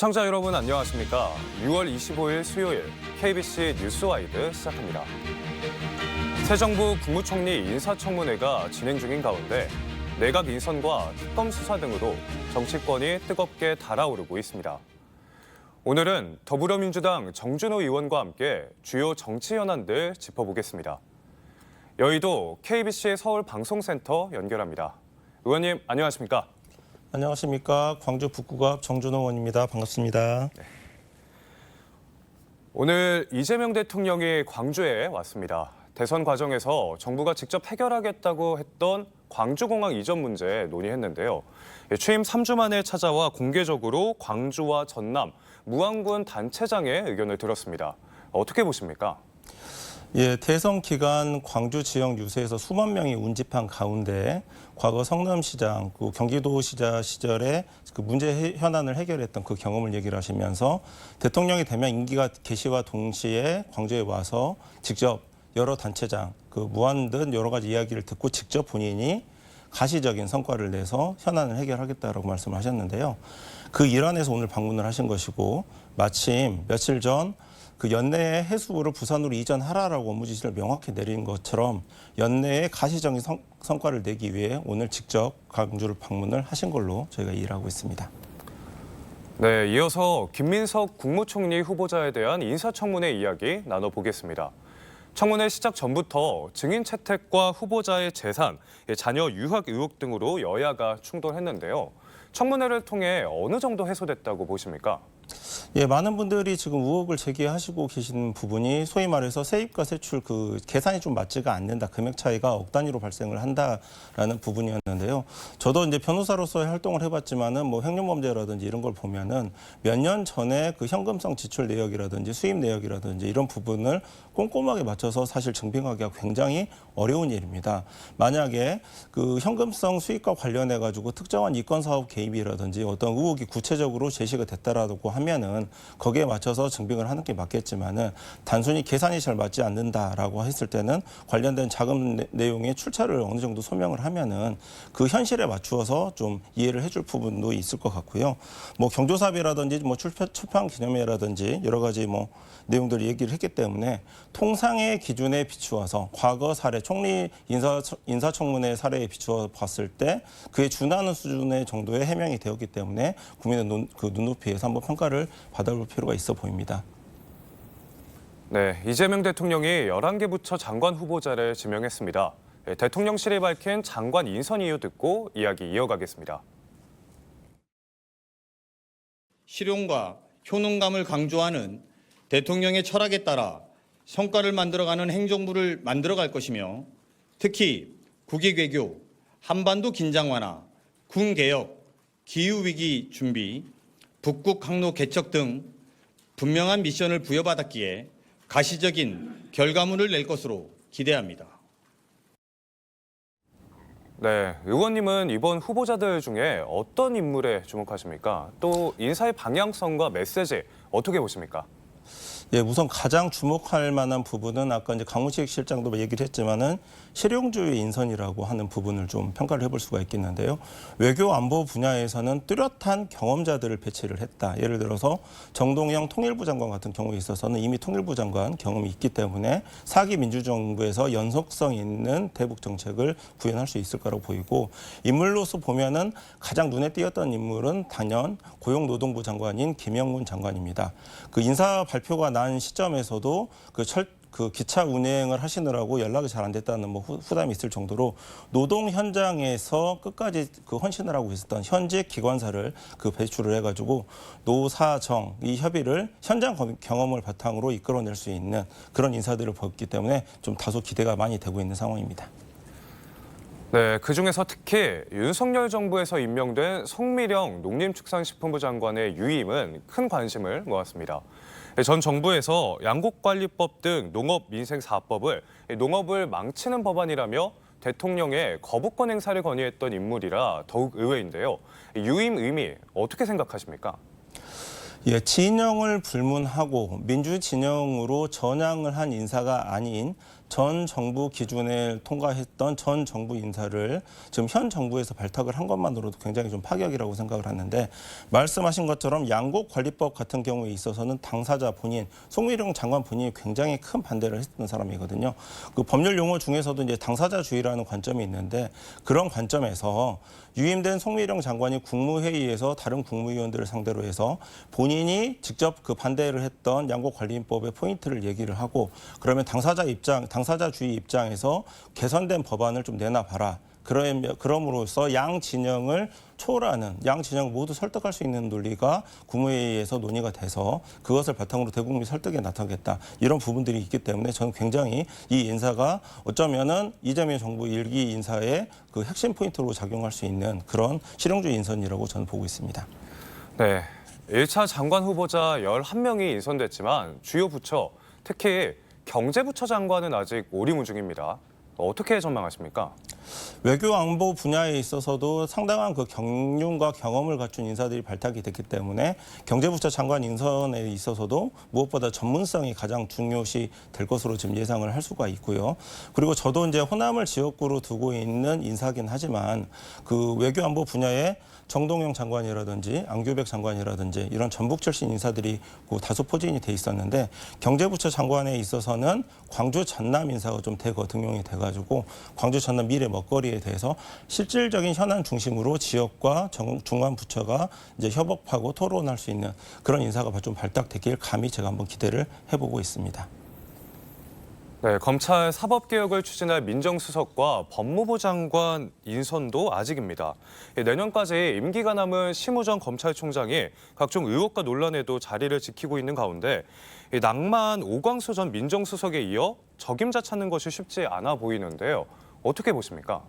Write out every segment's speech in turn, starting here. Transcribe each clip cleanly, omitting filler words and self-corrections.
시청자 여러분 안녕하십니까? 6월 25일 수요일 KBC 뉴스와이드 시작합니다. 새 정부 국무총리 인사청문회가 진행 중인 가운데 내각 인선과 특검 수사 등으로 정치권이 뜨겁게 달아오르고 있습니다. 오늘은 더불어민주당 정준호 의원과 함께 주요 정치 현안들 짚어보겠습니다. 여의도 KBC 서울방송센터 연결합니다. 의원님 안녕하십니까? 안녕하십니까. 광주 북구갑 정준호 의원입니다. 반갑습니다. 네. 오늘 이재명 대통령이 광주에 왔습니다. 대선 과정에서 정부가 직접 해결하겠다고 했던 광주공항 이전 문제 논의했는데요. 취임 3주 만에 찾아와 공개적으로 광주와 전남, 무안군 단체장의 의견을 들었습니다. 어떻게 보십니까? 예, 대선 기간 광주 지역 유세에서 수만 명이 운집한 가운데 과거 성남시장, 경기도시장 시절에 그 문제 현안을 해결했던 그 경험을 얘기를 하시면서 대통령이 되면 임기가 개시와 동시에 광주에 와서 직접 여러 단체장, 무안 등 여러 가지 이야기를 듣고 직접 본인이 가시적인 성과를 내서 현안을 해결하겠다라고 말씀을 하셨는데요. 그 일환에서 오늘 방문을 하신 것이고 마침 며칠 전 그 연내에 해수부를 부산으로 이전하라라고 업무 지시를 명확히 내린 것처럼 연내에 가시적인 성과를 내기 위해 오늘 직접 광주를 방문을 하신 걸로 저희가 이해를 하고 있습니다. 네, 이어서 김민석 국무총리 후보자에 대한 인사청문회 이야기 나눠보겠습니다. 청문회 시작 전부터 증인 채택과 후보자의 재산, 자녀 유학 의혹 등으로 여야가 충돌했는데요. 청문회를 통해 어느 정도 해소됐다고 보십니까? 예, 많은 분들이 지금 의혹을 제기하시고 계신 부분이 소위 말해서 세입과 세출 계산이 좀 맞지가 않는다. 금액 차이가 억 단위로 발생을 한다라는 부분이었는데요. 저도 이제 변호사로서의 활동을 해봤지만은 횡령범죄라든지 이런 걸 보면은 몇 년 전에 그 현금성 지출 내역이라든지 수입 내역이라든지 이런 부분을 꼼꼼하게 맞춰서 사실 증빙하기가 굉장히 어려운 일입니다. 만약에 그 현금성 수입과 관련해 가지고 특정한 이권 사업 개입이라든지 어떤 의혹이 구체적으로 제시가 됐다라고 하면은 거기에 맞춰서 증빙을 하는 게 맞겠지만은 단순히 계산이 잘 맞지 않는다라고 했을 때는 관련된 자금 내용의 출처를 어느 정도 소명을 하면은 그 현실에 맞추어서 좀 이해를 해줄 부분도 있을 것 같고요. 경조사비라든지 출판 기념회라든지 여러 가지 내용들 얘기를 했기 때문에 통상의 기준에 비추어서 과거 사례 총리 인사청문회 사례에 비추어 봤을 때 그에 준하는 수준의 정도의 해명이 되었기 때문에 국민의 눈높이에서 한번 평가를 받아볼 필요가 있어 보입니다. 네, 이재명 대통령이 11개 부처 장관 후보자를 지명했습니다. 대통령실이 밝힌 장관 인선 이유 듣고 이야기 이어가겠습니다. 실용과 효능감을 강조하는 대통령의 철학에 따라 성과를 만들어가는 행정부를 만들어갈 것이며 특히 국익외교, 한반도 긴장 완화, 군개혁, 기후위기 준비, 북극 항로 개척 등 분명한 미션을 부여받았기에 가시적인 결과물을 낼 것으로 기대합니다. 네, 의원님은 이번 후보자들 중에 어떤 인물에 주목하십니까? 또 인사의 방향성과 메시지 어떻게 보십니까? 예, 우선 가장 주목할 만한 부분은 아까 이제 강훈식 실장도 얘기를 했지만은 실용주의 인선이라고 하는 부분을 좀 평가를 해볼 수가 있겠는데요. 외교 안보 분야에서는 뚜렷한 경험자들을 배치를 했다. 예를 들어서 정동영 통일부 장관 같은 경우에 있어서는 이미 통일부 장관 경험이 있기 때문에 4기 민주정부에서 연속성 있는 대북 정책을 구현할 수 있을 거라고 보이고 인물로서 보면은 가장 눈에 띄었던 인물은 단연 고용노동부 장관인 김영문 장관입니다. 그 인사 발표가 난 시점에서도 그 기차 운행을 하시느라고 연락이 잘 안 됐다는 후담이 있을 정도로 노동 현장에서 끝까지 헌신을 하고 있었던 현직 기관사를 배출을 해가지고 노사정 이 협의를 현장 경험을 바탕으로 이끌어낼 수 있는 그런 인사들을 보였기 때문에 좀 다소 기대가 많이 되고 있는 상황입니다. 네, 그중에서 특히 윤석열 정부에서 임명된 성미령 농림축산식품부 장관의 유임은 큰 관심을 모았습니다. 전 정부에서 양곡관리법 등 농업민생사업법을 농업을 망치는 법안이라며 대통령의 거부권 행사를 건의했던 인물이라 더욱 의외인데요. 유임 의미 어떻게 생각하십니까? 예, 진영을 불문하고 민주 진영으로 전향을 한 인사가 아닌 전 정부 기준을 통과했던 전 정부 인사를 지금 현 정부에서 발탁을 한 것만으로도 굉장히 좀 파격이라고 생각을 하는데, 말씀하신 것처럼 양곡관리법 같은 경우에 있어서는 당사자 본인, 송미령 장관 본인이 굉장히 큰 반대를 했던 사람이거든요. 그 법률 용어 중에서도 이제 당사자주의라는 관점이 있는데, 그런 관점에서 유임된 송미령 장관이 국무회의에서 다른 국무위원들을 상대로 해서 본인이 직접 그 반대를 했던 양곡관리법의 포인트를 얘기를 하고, 그러면 당사자주의 입장에서 개선된 법안을 좀 내놔봐라. 그럼으로써 양 진영을 초월하는, 양 진영 모두 설득할 수 있는 논리가 국무회의에서 논의가 돼서 그것을 바탕으로 대국민 설득에 나타나겠다. 이런 부분들이 있기 때문에 저는 굉장히 이 인사가 어쩌면은 이재명 정부 일기 인사의 그 핵심 포인트로 작용할 수 있는 그런 실용주의 인선이라고 저는 보고 있습니다. 네, 1차 장관 후보자 11명이 인선됐지만 주요 부처, 특히 경제부처 장관은 아직 오리무중입니다. 어떻게 전망하십니까? 외교 안보 분야에 있어서도 상당한 그 경륜과 경험을 갖춘 인사들이 발탁이 됐기 때문에 경제부처 장관 인선에 있어서도 무엇보다 전문성이 가장 중요시 될 것으로 지금 예상을 할 수가 있고요. 그리고 저도 이제 호남을 지역구로 두고 있는 인사긴 하지만 그 외교 안보 분야에 정동영 장관이라든지 안규백 장관이라든지 이런 전북 출신 인사들이 다소 포진이 돼 있었는데, 경제부처 장관에 있어서는 광주 전남 인사가 좀 등용이 돼가지고 광주 전남 미래 먹거리에 대해서 실질적인 현안 중심으로 지역과 중간 부처가 이제 협업하고 토론할 수 있는 그런 인사가 좀 발탁되길 감히 제가 한번 기대를 해보고 있습니다. 네, 검찰 사법개혁을 추진할 민정수석과 법무부 장관 인선도 아직입니다. 내년까지 임기가 남은 심우정 검찰총장이 각종 의혹과 논란에도 자리를 지키고 있는 가운데 낭만 오광수 전 민정수석에 이어 적임자 찾는 것이 쉽지 않아 보이는데요. 어떻게 보십니까?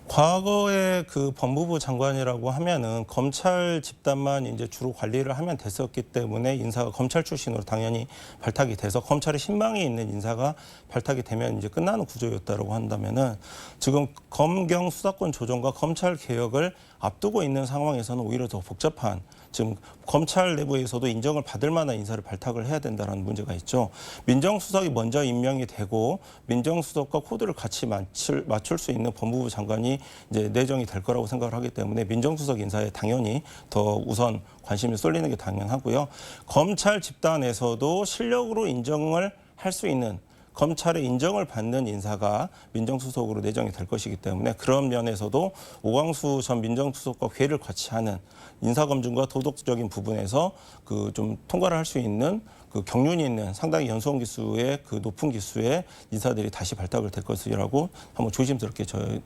과거에 그 법무부 장관이라고 하면은 검찰 집단만 이제 주로 관리를 하면 됐었기 때문에 인사가 검찰 출신으로 당연히 발탁이 돼서 검찰에 신망이 있는 인사가 발탁이 되면 이제 끝나는 구조였다라고 한다면은, 지금 검경 수사권 조정과 검찰 개혁을 앞두고 있는 상황에서는 오히려 더 복잡한, 지금 검찰 내부에서도 인정을 받을 만한 인사를 발탁을 해야 된다는 문제가 있죠. 민정수석이 먼저 임명이 되고 민정수석과 코드를 같이 맞출 수 있는 법무부 장관이 이제 내정이 될 거라고 생각을 하기 때문에 민정수석 인사에 당연히 더 우선 관심이 쏠리는 게 당연하고요. 검찰 집단에서도 실력으로 인정을 할 수 있는, 검찰의 인정을 받는 인사가 민정수석으로 내정이 될 것이기 때문에 그런 면에서도 오광수 전 민정수석과 회의를 같이 하는, 인사검증과 도덕적인 부분에서 그 좀 통과를 할 수 있는 그 경륜이 있는 상당히 연수원 기수의 그 높은 기수의 인사들이 다시 발탁을 될 것이라고 한번 조심스럽게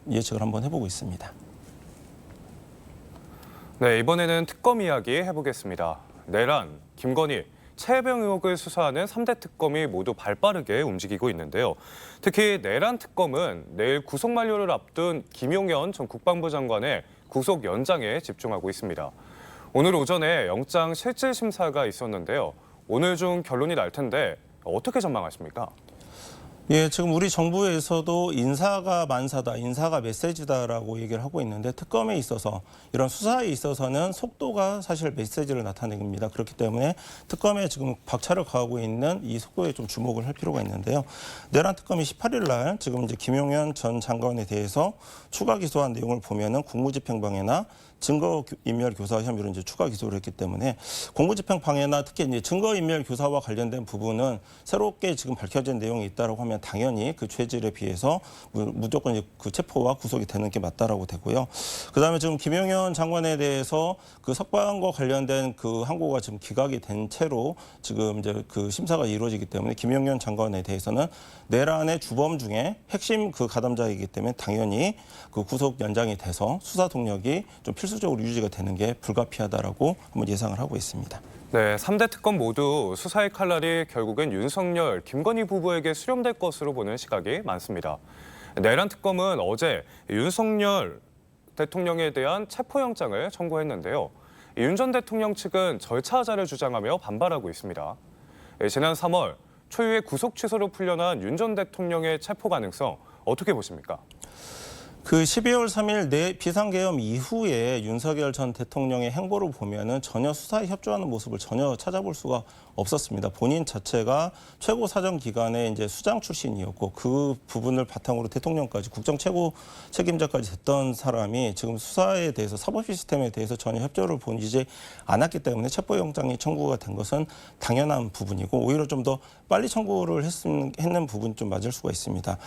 예측을 한번 해보고 있습니다. 네, 이번에는 특검 이야기 해보겠습니다. 내란, 김건희, 최혜병 의혹을 수사하는 3대 특검이 모두 발빠르게 움직이고 있는데요. 특히 내란 특검은 내일 구속 만료를 앞둔 김용현 전 국방부 장관의 구속 연장에 집중하고 있습니다. 오늘 오전에 영장 실질 심사가 있었는데요. 오늘 중 결론이 날 텐데 어떻게 전망하십니까? 예, 지금 우리 정부에서도 인사가 만사다, 인사가 메시지다라고 얘기를 하고 있는데, 특검에 있어서 이런 수사에 있어서는 속도가 사실 메시지를 나타냅니다. 그렇기 때문에 특검에 지금 박차를 가하고 있는 이 속도에 좀 주목을 할 필요가 있는데요. 내란 특검이 18일 날 지금 이제 김용현 전 장관에 대해서 추가 기소한 내용을 보면은 공무집행방해나 증거인멸 교사 혐의로 이제 추가 기소를 했기 때문에, 공무집행방해나 특히 이제 증거인멸 교사와 관련된 부분은 새롭게 지금 밝혀진 내용이 있다라고 하면 당연히 그 죄질에 비해서 무조건 이제 그 체포와 구속이 되는 게 맞다라고 되고요. 그다음에 지금 김용현 장관에 대해서 그 석방과 관련된 그 항고가 지금 기각이 된 채로 지금 이제 그 심사가 이루어지기 때문에 김용현 장관에 대해서는 내란의 주범 중에 핵심 그 가담자이기 때문에 당연히 그 구속 연장이 돼서 수사 동력이 좀 필수적으로 유지가 되는 게 불가피하다라고 한번 예상을 하고 있습니다. 네, 3대 특검 모두 수사의 칼날이 결국엔 윤석열, 김건희 부부에게 수렴될 것으로 보는 시각이 많습니다. 내란 특검은 어제 윤석열 대통령에 대한 체포영장을 청구했는데요. 윤 전 대통령 측은 절차하자를 주장하며 반발하고 있습니다. 지난 3월 초유의 구속 취소로 풀려난 윤 전 대통령의 체포 가능성 어떻게 보십니까? 그 12월 3일 내 비상계엄 이후에 윤석열 전 대통령의 행보를 보면은 전혀 수사에 협조하는 모습을 전혀 찾아볼 수가 없었습니다. 본인 자체가 최고 사정기관의 이제 수장 출신이었고 그 부분을 바탕으로 대통령까지 국정 최고 책임자까지 됐던 사람이 지금 수사에 대해서 사법 시스템에 대해서 전혀 협조를 보이지 않았기 때문에 체포영장이 청구가 된 것은 당연한 부분이고 오히려 좀 더 빨리 청구를 했는 부분이 좀 맞을 수가 있습니다.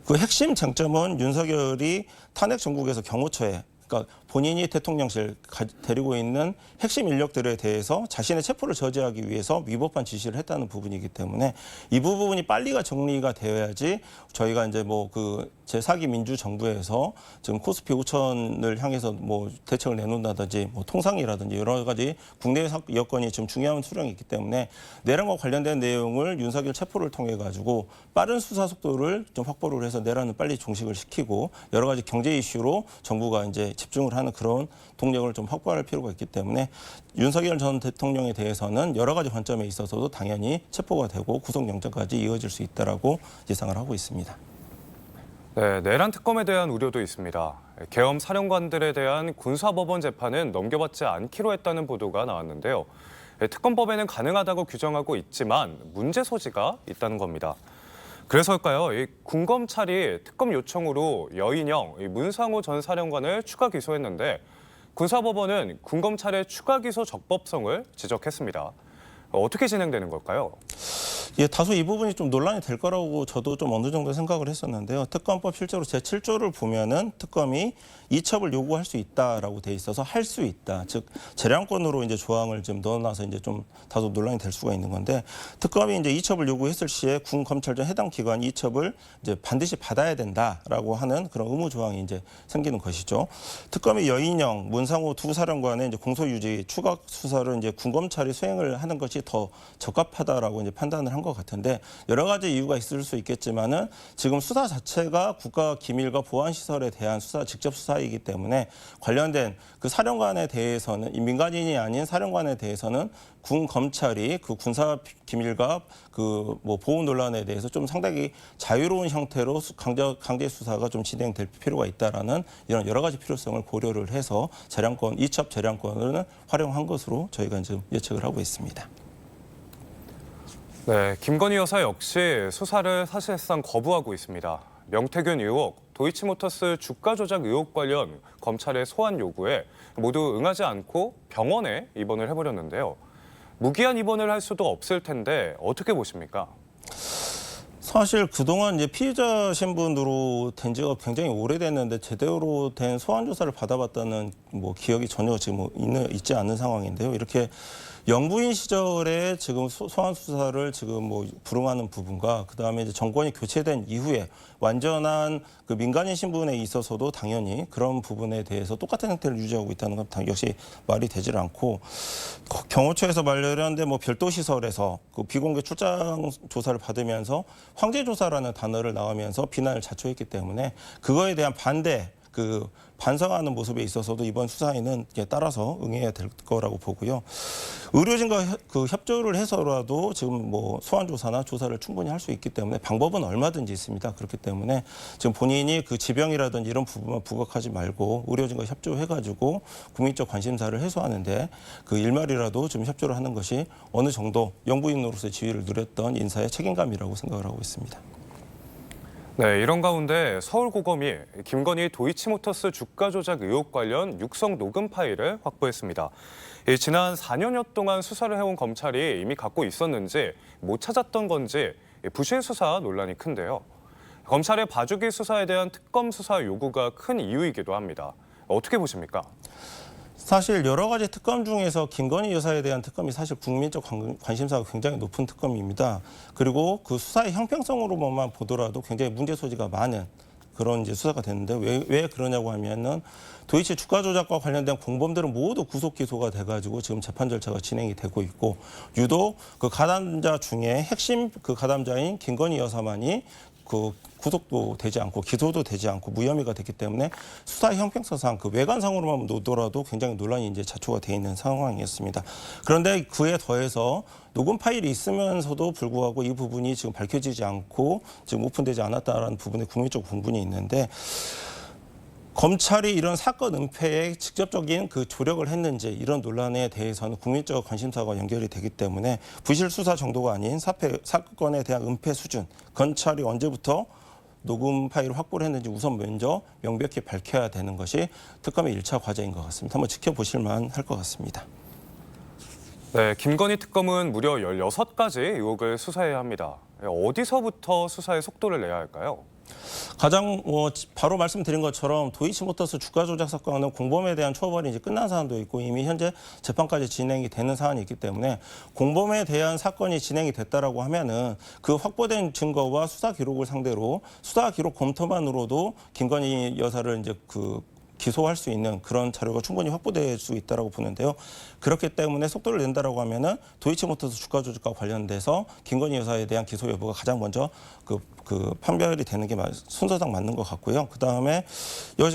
그 핵심 쟁점은 윤석열이 탄핵 정국에서 경호처에 그러니까 본인이 대통령실 데리고 있는 핵심 인력들에 대해서 자신의 체포를 저지하기 위해서 위법한 지시를 했다는 부분이기 때문에 이 부분이 빨리가 정리가 되어야지 저희가 이제 뭐 그 제4기 민주정부에서 지금 코스피 5천을 향해서 뭐 대책을 내놓는다든지 뭐 통상이라든지 여러 가지 국내 여건이 지금 중요한 수령이 있기 때문에 내란과 관련된 내용을 윤석열 체포를 통해 가지고 빠른 수사 속도를 좀 확보를 해서 내란을 빨리 종식을 시키고 여러 가지 경제 이슈로 정부가 이제 집중을 하는 그런 동력을 좀 확보할 필요가 있기 때문에 윤석열 전 대통령에 대해서는 여러 가지 관점에 있어서도 당연히 체포가 되고 구속영장까지 이어질 수 있다라고 예상을 하고 있습니다. 네, 내란 특검에 대한 우려도 있습니다. 계엄 사령관들에 대한 군사법원 재판은 넘겨받지 않기로 했다는 보도가 나왔는데요. 특검법에는 가능하다고 규정하고 있지만 문제 소지가 있다는 겁니다. 그래서일까요? 이 군검찰이 특검 요청으로 여인영, 문상호 전 사령관을 추가 기소했는데 군사법원은 군검찰의 추가 기소 적법성을 지적했습니다. 어떻게 진행되는 걸까요? 예, 다소 이 부분이 좀 논란이 될 거라고 저도 좀 어느 정도 생각을 했었는데요. 특검법 실제로 제7조를 보면은 특검이 이첩을 요구할 수 있다라고 돼 있어서 할 수 있다. 즉 재량권으로 이제 조항을 좀 넣어놔서 이제 좀 다소 논란이 될 수가 있는 건데 특검이 이제 이첩을 요구했을 시에 군 검찰청 해당 기관이 이첩을 이제 반드시 받아야 된다라고 하는 그런 의무 조항이 이제 생기는 것이죠. 특검이 여인영, 문상호 두 사령관의 이제 공소유지 추가 수사를 이제 군 검찰이 수행을 하는 것이 더 적합하다라고 이제 판단을 한 것 같은데 여러 가지 이유가 있을 수 있겠지만은 지금 수사 자체가 국가 기밀과 보안 시설에 대한 수사 직접 수사이기 때문에 관련된 그 사령관에 대해서는 민간인이 아닌 사령관에 대해서는 군 검찰이 그 군사 기밀과 그 뭐 보호 논란에 대해서 좀 상당히 자유로운 형태로 강제 수사가 좀 진행될 필요가 있다라는 이런 여러 가지 필요성을 고려를 해서 재량권 이첩 재량권을 활용한 것으로 저희가 지금 예측을 하고 있습니다. 네, 김건희 여사 역시 수사를 사실상 거부하고 있습니다. 명태균 의혹, 도이치모터스 주가 조작 의혹 관련 검찰의 소환 요구에 모두 응하지 않고 병원에 입원을 해버렸는데요. 무기한 입원을 할 수도 없을 텐데 어떻게 보십니까? 사실 그동안 이제 피의자 신분으로 된 지가 굉장히 오래됐는데 제대로 된 소환 조사를 받아봤다는 뭐 기억이 전혀 지금 있지 않은 상황인데요. 이렇게 영부인 시절에 지금 소환 수사를 지금 뭐 불응하는 부분과 그다음에 이제 정권이 교체된 이후에 완전한 그 민간인 신분에 있어서도 당연히 그런 부분에 대해서 똑같은 형태를 유지하고 있다는 건 역시 말이 되질 않고 경호처에서 마련된 뭐 별도 시설에서 그 비공개 출장 조사를 받으면서 황제 조사라는 단어를 나오면서 비난을 자초했기 때문에 그거에 대한 반성하는 모습에 있어서도 이번 수사에는 따라서 응해야 될 거라고 보고요. 의료진과 그 협조를 해서라도 지금 뭐 소환 조사나 조사를 충분히 할 수 있기 때문에 방법은 얼마든지 있습니다. 그렇기 때문에 지금 본인이 그 지병이라든지 이런 부분만 부각하지 말고 의료진과 협조해가지고 국민적 관심사를 해소하는데 그 일말이라도 좀 협조를 하는 것이 어느 정도 영부인으로서의 지위를 누렸던 인사의 책임감이라고 생각을 하고 있습니다. 네, 이런 가운데 서울고검이 김건희 도이치모터스 주가 조작 의혹 관련 육성 녹음 파일을 확보했습니다. 지난 4년여 동안 수사를 해온 검찰이 이미 갖고 있었는지 못 찾았던 건지 부실 수사 논란이 큰데요. 검찰의 봐주기 수사에 대한 특검 수사 요구가 큰 이유이기도 합니다. 어떻게 보십니까? 사실 여러 가지 특검 중에서 김건희 여사에 대한 특검이 사실 국민적 관심사가 굉장히 높은 특검입니다. 그리고 그 수사의 형평성으로만 보더라도 굉장히 문제 소지가 많은 그런 이제 수사가 됐는데 왜 그러냐고 하면은 도이치 주가 조작과 관련된 공범들은 모두 구속 기소가 돼가지고 지금 재판 절차가 진행이 되고 있고 유독 그 가담자 중에 핵심 그 가담자인 김건희 여사만이 그 구속도 되지 않고 기소도 되지 않고 무혐의가 됐기 때문에 수사 형평성상 그 외관상으로만 놓더라도 굉장히 논란이 이제 자초가 돼 있는 상황이었습니다. 그런데 그에 더해서 녹음 파일이 있으면서도 불구하고 이 부분이 지금 밝혀지지 않고 지금 오픈되지 않았다라는 부분에 국민적 공분이 있는데 검찰이 이런 사건 은폐에 직접적인 그 조력을 했는지 이런 논란에 대해서는 국민적 관심사가 연결이 되기 때문에 부실 수사 정도가 아닌 사건에 대한 은폐 수준, 검찰이 언제부터 녹음 파일을 확보를 했는지 우선 먼저 명백히 밝혀야 되는 것이 특검의 1차 과제인 것 같습니다. 한번 지켜보실 만할 것 같습니다. 네, 김건희 특검은 무려 16가지 의혹을 수사해야 합니다. 어디서부터 수사의 속도를 내야 할까요? 가장 바로 말씀드린 것처럼 도이치모터스 주가 조작 사건은 공범에 대한 처벌이 이제 끝난 사안도 있고 이미 현재 재판까지 진행이 되는 사안이 있기 때문에 공범에 대한 사건이 진행이 됐다라고 하면은 그 확보된 증거와 수사 기록을 상대로 수사 기록 검토만으로도 김건희 여사를 이제 기소할 수 있는 그런 자료가 충분히 확보될 수 있다라고 보는데요. 그렇기 때문에 속도를 낸다라고 하면은 도이치모터스 주가 조작과 관련돼서 김건희 여사에 대한 기소 여부가 가장 먼저 판별이 되는 게 순서상 맞는 것 같고요. 그다음에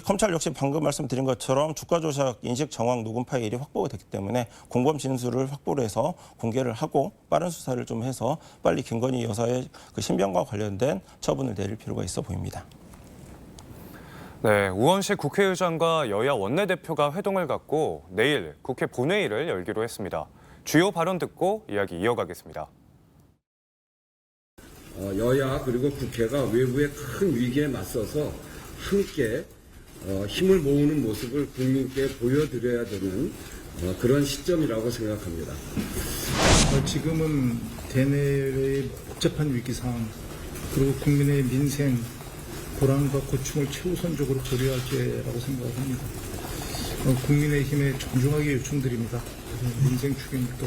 검찰 역시 방금 말씀드린 것처럼 주가 조작 인식 정황 녹음 파일이 확보가 됐기 때문에 공범 진술을 확보를 해서 공개를 하고 빠른 수사를 좀 해서 빨리 김건희 여사의 그 신병과 관련된 처분을 내릴 필요가 있어 보입니다. 네, 우원식 국회의장과 여야 원내대표가 회동을 갖고 내일 국회 본회의를 열기로 했습니다. 주요 발언 듣고 이야기 이어가겠습니다. 여야 그리고 국회가 외부의 큰 위기에 맞서서 함께 힘을 모으는 모습을 국민께 보여드려야 되는 그런 시점이라고 생각합니다. 지금은 대내외의 복잡한 위기 상황 그리고 국민의 민생 불안과 고충을 최우선적으로 고려할 때라고 생각을 합니다. 국민의힘에 정중하게 요청드립니다. 민생 추경도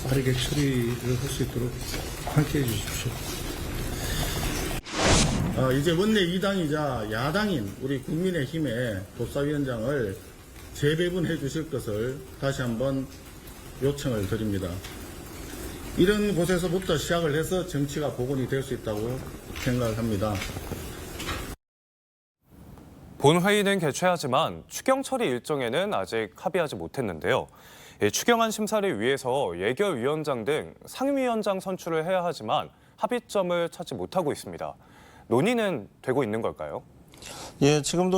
빠르게 처리를 할 수 있도록 함께해 주십시오. 이제 원내 2당이자 야당인 우리 국민의힘의 법사위원장을 재배분해 주실 것을 다시 한번 요청을 드립니다. 이런 곳에서부터 시작을 해서 정치가 복원이 될 수 있다고 생각합니다. 본회의는 개최하지만 추경 처리 일정에는 아직 합의하지 못했는데요. 추경안 심사를 위해서 예결위원장 등 상임위원장 선출을 해야 하지만 합의점을 찾지 못하고 있습니다. 논의는 되고 있는 걸까요? 예, 지금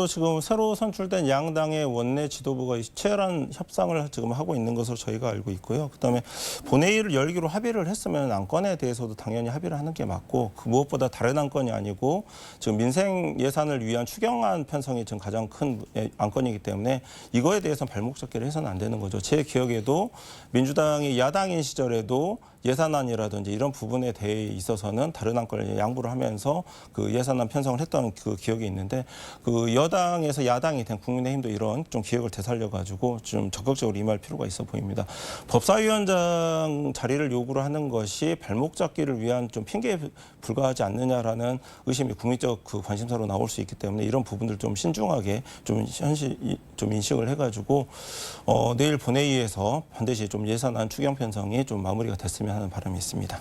새로 선출된 양당의 원내 지도부가 치열한 협상을 지금 하고 있는 것으로 저희가 알고 있고요. 그다음에 본회의를 열기로 합의를 했으면 안건에 대해서도 당연히 합의를 하는 게 맞고 그 무엇보다 다른 안건이 아니고 지금 민생 예산을 위한 추경안 편성이 지금 가장 큰 안건이기 때문에 이거에 대해서는 발목 잡기를 해서는 안 되는 거죠. 제 기억에도 민주당이 야당인 시절에도 예산안이라든지 이런 부분에 대해 있어서는 다른 안건을 양보를 하면서 그 예산안 편성을 했던 그 기억이 있는데 그 여당에서 야당이 된 국민의힘도 이런 좀 기억을 되살려가지고 좀 적극적으로 임할 필요가 있어 보입니다. 법사위원장 자리를 요구를 하는 것이 발목 잡기를 위한 좀 핑계에 불과하지 않느냐라는 의심이 국민적 그 관심사로 나올 수 있기 때문에 이런 부분들 좀 신중하게 좀 인식을 해가지고 내일 본회의에서 반드시 좀 예산안 추경 편성이 좀 마무리가 됐으면 하는 바람이 있습니다.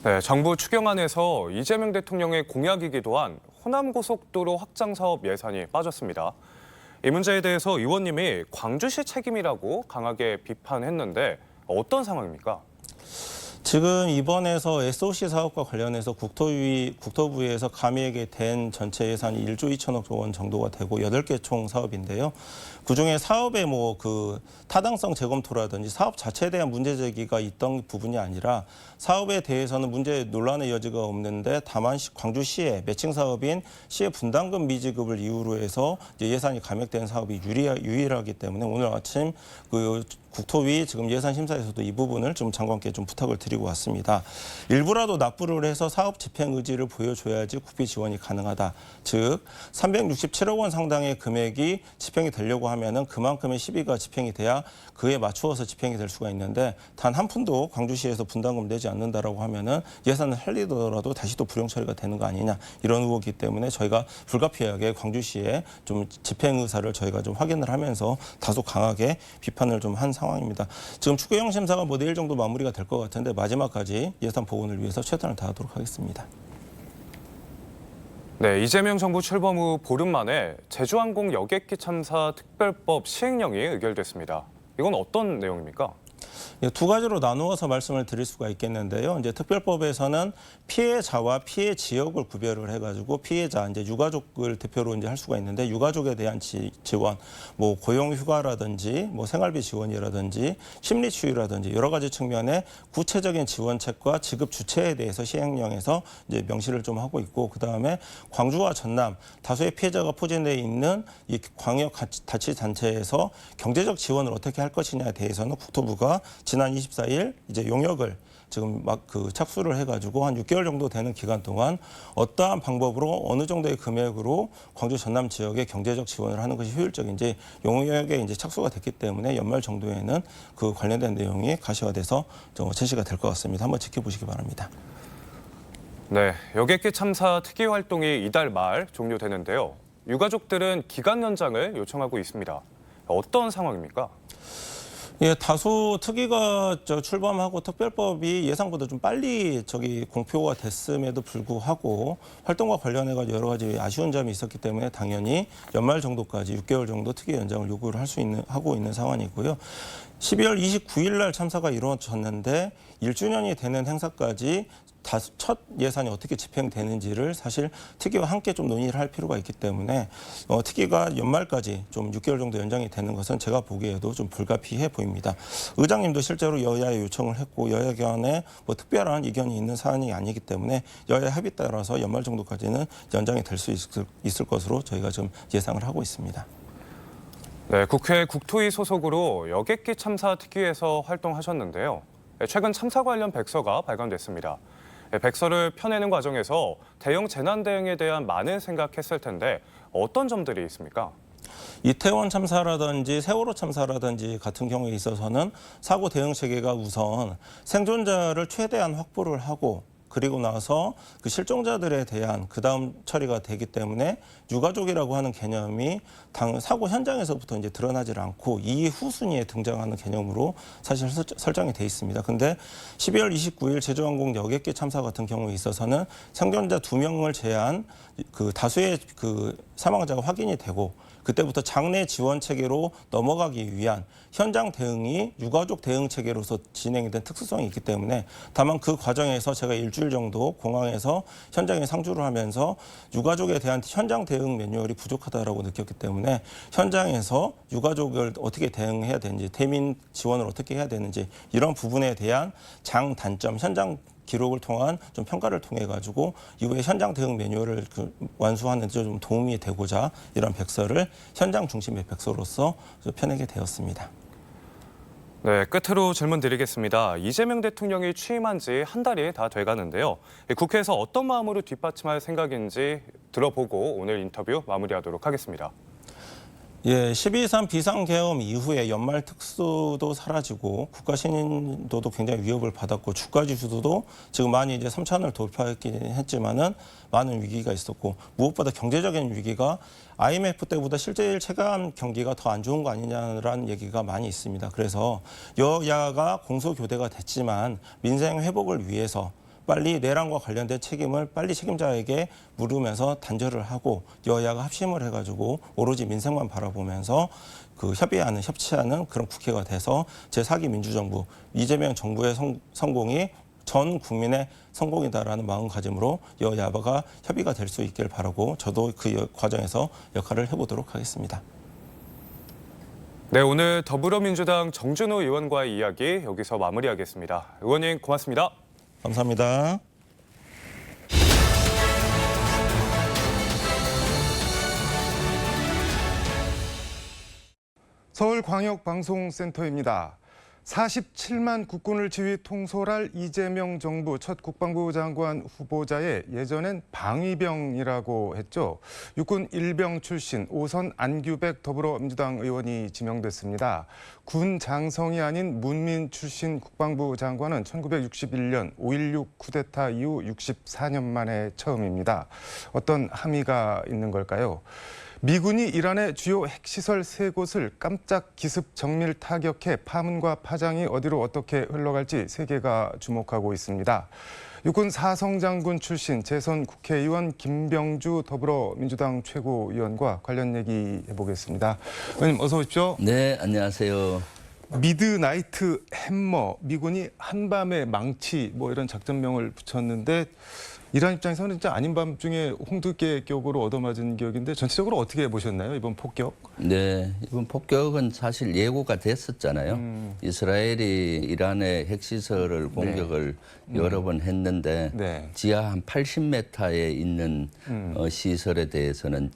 네, 정부 추경안에서 이재명 대통령의 공약이기도 한 호남고속도로 확장 사업 예산이 빠졌습니다. 이 문제에 대해서 의원님이 광주시 책임이라고 강하게 비판했는데 어떤 상황입니까? 지금 이번에서 SOC 사업과 관련해서 국토부에서 감의하게 된 전체 예산이 1조 2천억 원 정도가 되고 8개 총 사업인데요. 그중에 사업의 타당성 재검토라든지 사업 자체에 대한 문제 제기가 있던 부분이 아니라 사업에 대해서는 논란의 여지가 없는데 다만 광주시의 매칭 사업인 시의 분담금 미지급을 이유로 해서 예산이 감액된 사업이 유일하기 때문에 오늘 아침 국토위 지금 예산 심사에서도 이 부분을 좀 장관께 좀 부탁을 드리고 왔습니다. 일부라도 납부를 해서 사업 집행 의지를 보여줘야지 국비 지원이 가능하다. 즉 367억 원 상당의 금액이 집행이 되려고 하면은 그만큼의 시비가 집행이 돼야 그에 맞추어서 집행이 될 수가 있는데 단 한 푼도 광주시에서 분담금 내지 않는다라고 하면은 예산을 살리더라도 다시 또 불용 처리가 되는 거 아니냐 이런 의혹이기 때문에 저희가 불가피하게 광주시의 좀 집행 의사를 저희가 좀 확인을 하면서 다소 강하게 비판을 좀 한 상황입니다. 지금 추경 심사가 내일 정도 마무리가 될 것 같은데 마지막까지 예산 복원을 위해서 최선을 다하도록 하겠습니다. 네, 이재명 정부 출범 후 보름 만에 제주항공 여객기 참사 특별법 시행령이 의결됐습니다. 이건 어떤 내용입니까? 두 가지로 나누어서 말씀을 드릴 수가 있겠는데요. 이제 특별법에서는 피해자와 피해 지역을 구별을 해가지고 피해자 이제 유가족을 대표로 이제 할 수가 있는데 유가족에 대한 지원, 뭐 고용휴가라든지 뭐 생활비 지원이라든지 심리치유라든지 여러 가지 측면의 구체적인 지원책과 지급 주체에 대해서 시행령에서 이제 명시를 좀 하고 있고 그 다음에 광주와 전남 다수의 피해자가 포진돼 있는 이 광역자치단체에서 경제적 지원을 어떻게 할 것이냐에 대해서는 국토부가 지난 24일 이제 용역을 지금 막 착수를 해가지고 한 6개월 정도 되는 기간 동안 어떠한 방법으로 어느 정도의 금액으로 광주 전남 지역에 경제적 지원을 하는 것이 효율적인지 용역에 이제 착수가 됐기 때문에 연말 정도에는 그 관련된 내용이 가시화돼서 제시가 될 것 같습니다. 한번 지켜보시기 바랍니다. 네, 여객기 참사 특위 활동이 이달 말 종료되는데요. 유가족들은 기간 연장을 요청하고 있습니다. 어떤 상황입니까? 예, 다수 특위가 출범하고 특별법이 예상보다 좀 빨리 공표가 됐음에도 불구하고 활동과 관련해서 여러 가지 아쉬운 점이 있었기 때문에 당연히 연말 정도까지 6개월 정도 특위 연장을 요구를 하고 있는 상황이고요. 12월 29일 날 참사가 이루어졌는데 1주년이 되는 행사까지 첫 예산이 어떻게 집행되는지를 사실 특위와 함께 좀 논의를 할 필요가 있기 때문에 특위가 연말까지 좀 6개월 정도 연장이 되는 것은 제가 보기에도 좀 불가피해 보입니다. 의장님도 실제로 여야에 요청을 했고 여야 간에 뭐 특별한 이견이 있는 사안이 아니기 때문에 여야 합의에 따라서 연말 정도까지는 연장이 될 수 있을 것으로 저희가 좀 예상을 하고 있습니다. 네, 국회 국토위 소속으로 여객기 참사 특위에서 활동하셨는데요. 최근 참사 관련 백서가 발간됐습니다. 백서를 펴내는 과정에서 대형 재난 대응에 대한 많은 생각했을 텐데 어떤 점들이 있습니까? 이태원 참사라든지 세월호 참사라든지 같은 경우에 있어서는 사고 대응 체계가 우선 생존자를 최대한 확보를 하고 그리고 나서 그 실종자들에 대한 그다음 처리가 되기 때문에 유가족이라고 하는 개념이 사고 현장에서부터 이제 드러나질 않고 이후 순위에 등장하는 개념으로 사실 설정이 돼 있습니다. 근데 12월 29일 제주항공 여객기 참사 같은 경우에 있어서는 생존자 2명을 제한 그 다수의 그 사망자가 확인이 되고 그때부터 장례 지원 체계로 넘어가기 위한 현장 대응이 유가족 대응 체계로서 진행이 된 특수성이 있기 때문에 다만 그 과정에서 제가 일주일 정도 공항에서 현장에 상주를 하면서 유가족에 대한 현장 대응 매뉴얼이 부족하다라고 느꼈기 때문에 현장에서 유가족을 어떻게 대응해야 되는지 대민 지원을 어떻게 해야 되는지 이런 부분에 대한 장단점 현장 기록을 통한 좀 평가를 통해 가지고 이후에 현장 대응 매뉴얼을 완수하는 데 좀 도움이 되고자 이런 백서를 현장 중심의 백서로서 펴내게 되었습니다. 네, 끝으로 질문 드리겠습니다. 이재명 대통령이 취임한 지 한 달이 다 돼가는데요. 국회에서 어떤 마음으로 뒷받침할 생각인지 들어보고 오늘 인터뷰 마무리하도록 하겠습니다. 예, 12.3 비상계엄 이후에 연말 특수도 사라지고 국가 신인도도 굉장히 위협을 받았고 주가 지수도 지금 많이 이제 3천을 돌파했긴 했지만은 많은 위기가 있었고 무엇보다 경제적인 위기가 IMF 때보다 실질 체감 경기가 더 안 좋은 거 아니냐라는 얘기가 많이 있습니다. 그래서 여야가 공소교대가 됐지만 민생 회복을 위해서 빨리 내란과 관련된 책임을 빨리 책임자에게 물으면서 단절을 하고 여야가 합심을 해가지고 오로지 민생만 바라보면서 그 협치하는 그런 국회가 돼서 제4기 민주정부 이재명 정부의 성공이 전 국민의 성공이다라는 마음가짐으로 여야가 협의가 될 수 있길 바라고 저도 그 과정에서 역할을 해보도록 하겠습니다. 네, 오늘 더불어민주당 정준호 의원과의 이야기 여기서 마무리하겠습니다. 의원님 고맙습니다. 감사합니다. 서울광역방송센터입니다. 47만 국군을 지휘 통솔할 이재명 정부 첫 국방부 장관 후보자에 예전엔 방위병이라고 했죠. 육군 일병 출신 오선 안규백 더불어민주당 의원이 지명됐습니다. 군 장성이 아닌 문민 출신 국방부 장관은 1961년 5.16 쿠데타 이후 64년 만에 처음입니다. 어떤 함의가 있는 걸까요? 미군이 이란의 주요 핵시설 3곳을 깜짝 기습 정밀 타격해 파문과 파장이 어디로 어떻게 흘러갈지 세계가 주목하고 있습니다. 육군 사성장군 출신 재선 국회의원 김병주 더불어민주당 최고위원과 관련 얘기 해보겠습니다. 의원님 어서 오십시오. 네, 안녕하세요. 미드나이트 햄머, 미군이 한밤의 망치 뭐 이런 작전명을 붙였는데 이란 입장에서는 진짜 아닌 밤중에 홍두깨격으로 얻어맞은 기억인데 전체적으로 어떻게 보셨나요? 이번 폭격? 네, 이번 폭격은 사실 예고가 됐었잖아요. 이스라엘이 이란의 핵시설을 공격을 여러 번 했는데 네. 지하 한 80m에 있는 시설에 대해서는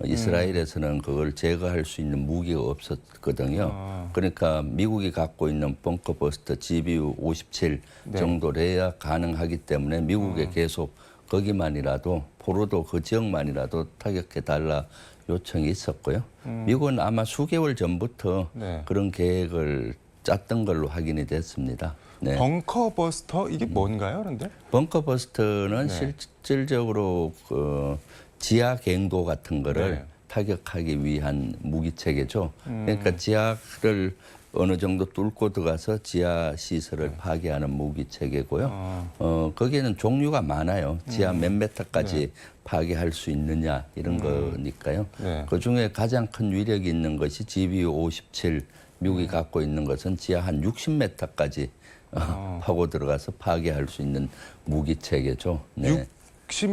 이스라엘에서는 그걸 제거할 수 있는 무기가 없었거든요. 그러니까 미국이 갖고 있는 벙커버스터 GBU-57 정도래야 가능하기 때문에 미국에 계속 거기만이라도 포로도 그 지역만이라도 타격해 달라 요청이 있었고요. 미국은 아마 수개월 전부터 네. 그런 계획을 짰던 걸로 확인이 됐습니다. 네. 벙커버스터 이게 뭔가요, 그런데? 벙커버스터는 네. 실질적으로 그 지하 갱도 같은 거를 네. 타격하기 위한 무기 체계죠. 그러니까 지하를 어느 정도 뚫고 들어가서 지하 시설을 파괴하는 무기 체계고요. 거기에는 종류가 많아요. 지하 몇 메타까지 파괴할 수 있느냐 이런 거니까요. 네. 그 중에 가장 큰 위력이 있는 것이 GBU-57 미국이 갖고 있는 것은 지하 한 60m까지 파고 들어가서 파괴할 수 있는 무기 체계죠. 네.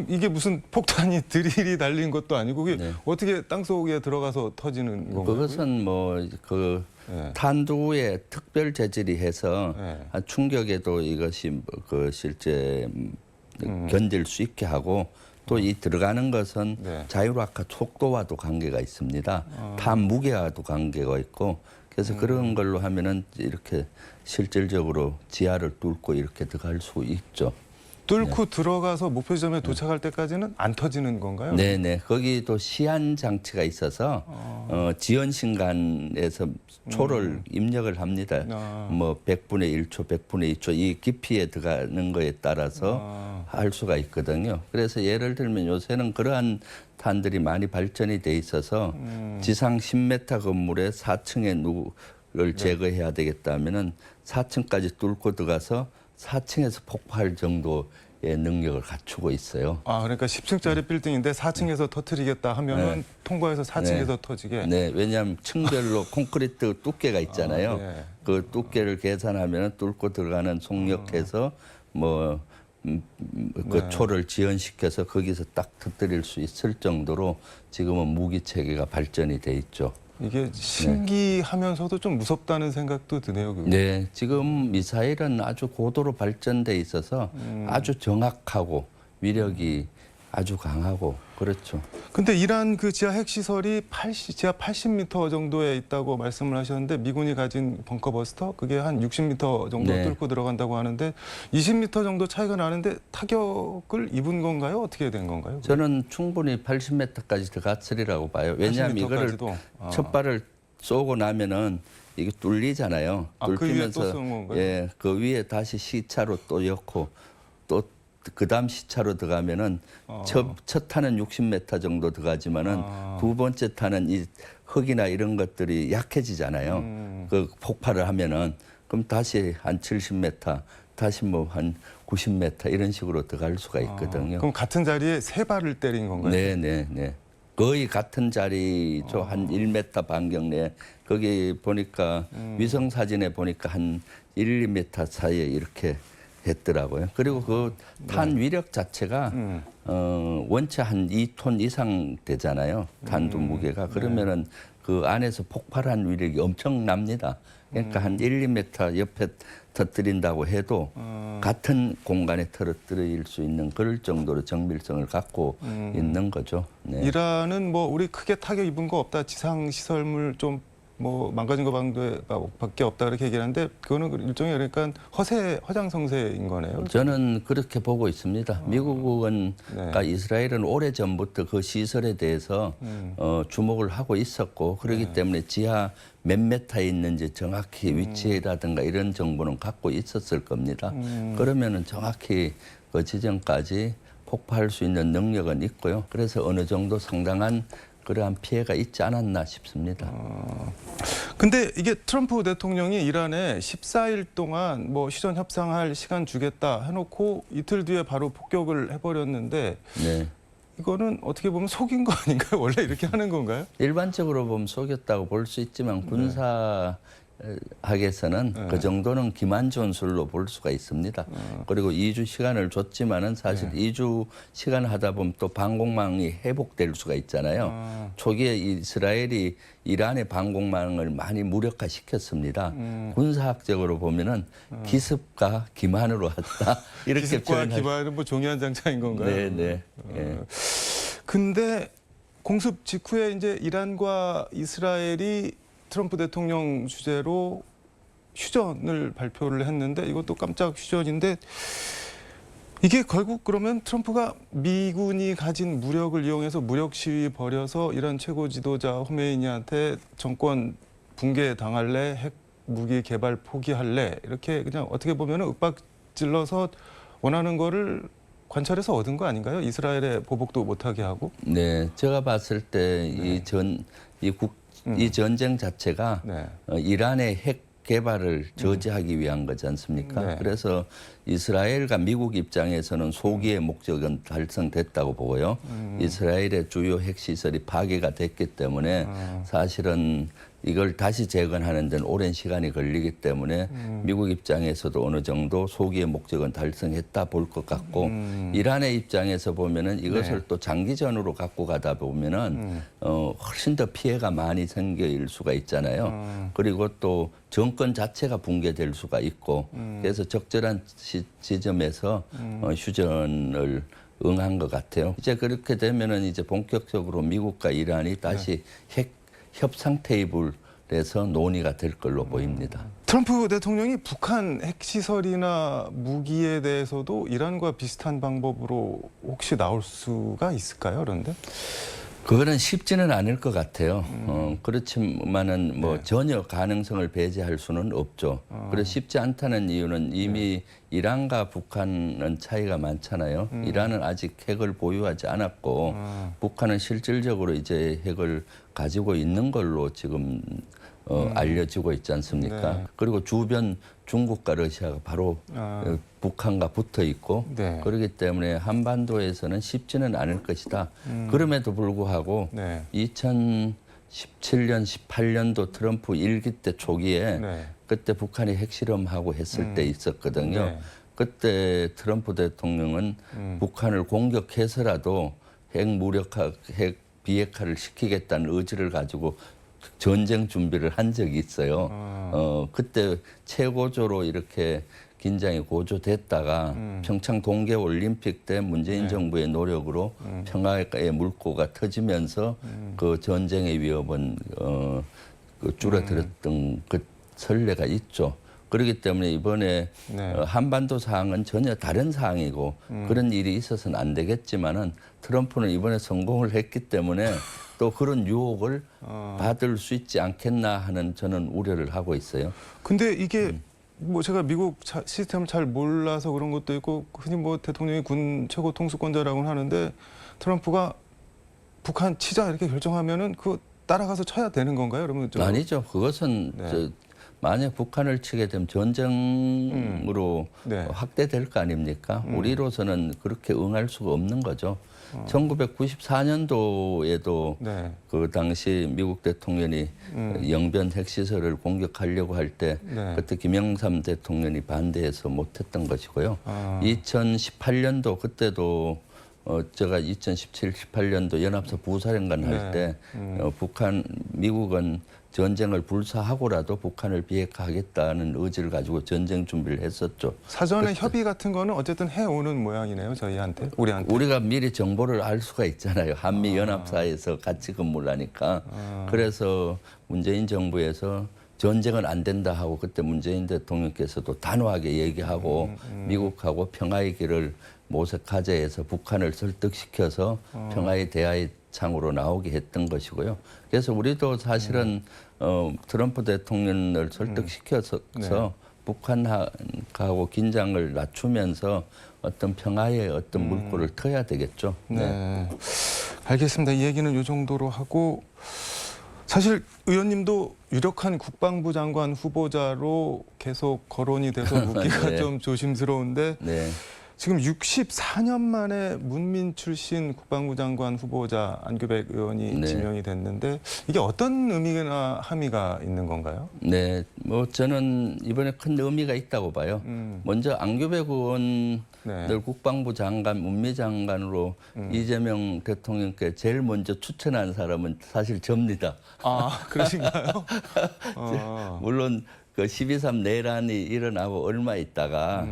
이게 무슨 폭탄이 드릴이 달린 것도 아니고 그게 네. 어떻게 땅속에 들어가서 터지는 건가요? 그것은 뭐 그 네. 탄두에 특별 재질이 해서 네. 충격에도 이것이 그 실제 견딜 수 있게 하고 또 이 들어가는 것은 네. 자율학화 속도와도 관계가 있습니다. 탄 무게와도 관계가 있고 그래서 그런 걸로 하면은 이렇게 실질적으로 지하를 뚫고 이렇게 들어갈 수 있죠. 뚫고 들어가서 목표 지점에 도착할 때까지는 안 터지는 건가요? 네네. 거기도 시한 장치가 있어서 지연 신간에서 초를 입력을 합니다. 뭐 100분의 1초, 100분의 2초 이 깊이에 들어가는 거에 따라서 할 수가 있거든요. 그래서 예를 들면 요새는 그러한 탄들이 많이 발전이 돼 있어서 지상 10m 건물의 4층에 누구를 제거해야 되겠다면은 4층까지 뚫고 들어가서 4층에서 폭파할 정도의 능력을 갖추고 있어요. 아, 그러니까 10층짜리 빌딩인데 4층에서 터뜨리겠다 하면은 네. 통과해서 4층에서 네. 터지게. 네, 왜냐하면 층별로 콘크리트 두께가 있잖아요. 아, 네. 그 두께를 계산하면 뚫고 들어가는 속력해서 뭐 그 초를 지연시켜서 거기서 딱 터뜨릴 수 있을 정도로 지금은 무기 체계가 발전이 돼 있죠. 이게 신기하면서도 좀 무섭다는 생각도 드네요. 그거. 네, 지금 미사일은 아주 고도로 발전돼 있어서 아주 정확하고 위력이 아주 강하고 그렇죠. 근데 이란 그 지하 핵시설이 지하 80m 정도에 있다고 말씀을 하셨는데 미군이 가진 벙커버스터 그게 한 60m 정도 네. 뚫고 들어간다고 하는데 20m 정도 차이가 나는데 타격을 입은 건가요? 어떻게 된 건가요? 저는 충분히 80m까지 들어갔으리라고 봐요. 왜냐하면 80m 이거를 까지도? 첫 발을 쏘고 나면은 이게 뚫리잖아요. 아, 그 위에 또 뚫리면서 쏘는 건가요? 예, 그 위에 다시 시차로 또 엮고 또 그다음 시차로 들어가면은 첫 탄은 60m 정도 들어가지만은 두 번째 탄은 이 흙이나 이런 것들이 약해지잖아요. 그 폭발을 하면은 그럼 다시 한 70m, 다시 뭐 한 90m 이런 식으로 들어갈 수가 있거든요. 그럼 같은 자리에 세 발을 때린 건가요? 네, 네, 네. 거의 같은 자리죠. 한 1m 반경 내에. 거기 보니까 위성 사진에 보니까 한 1, 2m 사이에 이렇게 했더라고요. 그리고 그 탄 위력 자체가 원체 한 2톤 이상 되잖아요. 탄두 무게가. 그러면은 그 안에서 폭발한 위력이 엄청납니다. 그러니까 한 1, 2m 옆에 터뜨린다고 해도 같은 공간에 터뜨릴 수 있는 그럴 정도로 정밀성을 갖고 있는 거죠. 네. 이란은 뭐 우리 크게 타격 입은 거 없다. 지상 시설물 좀 뭐 망가진 거밖에 없다 그렇게 얘기하는데 그거는 일종의 그러니까 허장성세인 거네요. 저는 그렇게 보고 있습니다. 미국은 그러니까 이스라엘은 오래 전부터 그 시설에 대해서 주목을 하고 있었고 그렇기 때문에 지하 몇 메타에 있는지 정확히 위치라든가 이런 정보는 갖고 있었을 겁니다. 그러면은 정확히 그 지점까지 폭파할 수 있는 능력은 있고요. 그래서 어느 정도 상당한 그러한 피해가 있지 않았나 싶습니다. 근데 이게 트럼프 대통령이 이란에 14일 동안 뭐 휴전 협상할 시간 주겠다 해놓고 이틀 뒤에 바로 폭격을 해버렸는데 네. 이거는 어떻게 보면 속인 거 아닌가요? 원래 이렇게 하는 건가요? 일반적으로 보면 속였다고 볼 수 있지만 군사 학에서는 그 정도는 기만좋은 술로 볼 수가 있습니다. 그리고 2주 시간을 줬지만은 사실 2주 시간 하다 보면 또 방공망이 회복될 수가 있잖아요. 초기에 이스라엘이 이란의 방공망을 많이 무력화시켰습니다. 군사학적으로 보면은 기습과 기만으로 했다. 이렇게 기습과 표현할 기반은 뭐 종이 한 장 차인 건가요? 네, 네. 예. 근데 공습 직후에 이제 이란과 이스라엘이 트럼프 대통령 주재로 휴전을 발표를 했는데 이것도 깜짝 휴전인데 이게 결국 그러면 트럼프가 미군이 가진 무력을 이용해서 무력 시위 벌여서 이란 최고 지도자 호메이니한테 정권 붕괴 당할래, 핵 무기 개발 포기할래 이렇게 그냥 어떻게 보면은 윽박질러서 원하는 거를 관찰해서 얻은 거 아닌가요? 이스라엘의 보복도 못하게 하고. 네, 제가 봤을 때 이 전쟁 자체가 네. 이란의 핵 개발을 저지하기 위한 거지 않습니까? 네. 그래서 이스라엘과 미국 입장에서는 소기의 목적은 달성됐다고 보고요. 이스라엘의 주요 핵시설이 파괴가 됐기 때문에 사실은 이걸 다시 재건하는 데는 오랜 시간이 걸리기 때문에 미국 입장에서도 어느 정도 소기의 목적은 달성했다 볼 것 같고 이란의 입장에서 보면은 이것을 또 장기전으로 갖고 가다 보면은 훨씬 더 피해가 많이 생길 수가 있잖아요. 그리고 또 정권 자체가 붕괴될 수가 있고 그래서 적절한 지점에서 휴전을 응한 것 같아요. 이제 그렇게 되면은 이제 본격적으로 미국과 이란이 다시 핵 협상 테이블에서 논의가 될 걸로 보입니다. 트럼프 대통령이 북한 핵시설이나 무기에 대해서도 이란과 비슷한 방법으로 혹시 나올 수가 있을까요? 그런데? 그거는 쉽지는 않을 것 같아요. 그렇지만은 뭐 전혀 가능성을 배제할 수는 없죠. 그래서 쉽지 않다는 이유는 이미 이란과 북한은 차이가 많잖아요. 이란은 아직 핵을 보유하지 않았고 북한은 실질적으로 이제 핵을 가지고 있는 걸로 지금 알려지고 있지 않습니까? 네. 그리고 주변 중국과 러시아가 바로 북한과 붙어 있고 네. 그렇기 때문에 한반도에서는 쉽지는 않을 것이다. 그럼에도 불구하고 네. 2017년, 18년도 트럼프 일기 때 초기에 네. 그때 북한이 핵실험하고 했을 때 있었거든요. 네. 그때 트럼프 대통령은 북한을 공격해서라도 핵 비핵화를 시키겠다는 의지를 가지고 전쟁 준비를 한 적이 있어요. 그때 최고조로 이렇게 긴장이 고조됐다가 평창 동계올림픽 때 문재인 정부의 노력으로 평화의 물꼬가 터지면서 그 전쟁의 위협은 줄어들었던 그 선례가 있죠. 그렇기 때문에 이번에 한반도 사항은 전혀 다른 사항이고 그런 일이 있어서는 안 되겠지만은 트럼프는 이번에 성공을 했기 때문에 또 그런 유혹을 받을 수 있지 않겠나 하는 저는 우려를 하고 있어요. 근데 이게 뭐 제가 미국 시스템을 잘 몰라서 그런 것도 있고 흔히 뭐 대통령이 군 최고 통수권자라고는 하는데 트럼프가 북한 치자 이렇게 결정하면은 그 따라가서 쳐야 되는 건가요? 그러면 아니죠. 그것은 만약 북한을 치게 되면 전쟁으로 확대될 거 아닙니까? 우리로서는 그렇게 응할 수가 없는 거죠. 1994년도에도 그 당시 미국 대통령이 영변 핵시설을 공격하려고 할 때 그때 김영삼 대통령이 반대해서 못했던 것이고요. 2018년도 그때도 제가 2017, 18년도 연합사 부사령관 할 때 미국은 전쟁을 불사하고라도 북한을 비핵화하겠다는 의지를 가지고 전쟁 준비를 했었죠. 사전에 협의 같은 거는 어쨌든 해오는 모양이네요, 저희한테, 우리한테. 우리가 미리 정보를 알 수가 있잖아요. 한미 연합사에서 같이 근무를 하니까. 그래서 문재인 정부에서 전쟁은 안 된다 하고 그때 문재인 대통령께서도 단호하게 얘기하고 미국하고 평화의 길을 모색하자해서 북한을 설득시켜서 평화의 대화의 창으로 나오게 했던 것이고요. 그래서 우리도 사실은 트럼프 대통령을 설득시켜서 북한하고 긴장을 낮추면서 어떤 평화의 어떤 물꼬를 터야 되겠죠. 네. 알겠습니다. 이 얘기는 이 정도로 하고 사실 의원님도 유력한 국방부 장관 후보자로 계속 거론이 돼서 묻기가 좀 조심스러운데 지금 64년 만에 문민 출신 국방부 장관 후보자 안규백 의원이 네. 지명이 됐는데 이게 어떤 의미나 함의가 있는 건가요? 네, 뭐 저는 이번에 큰 의미가 있다고 봐요. 먼저 안규백 의원을 네. 국방부 장관, 문미장관으로 이재명 대통령께 제일 먼저 추천한 사람은 사실 접니다. 아, 그러신가요? 물론 그 12.3 내란이 일어나고 얼마 있다가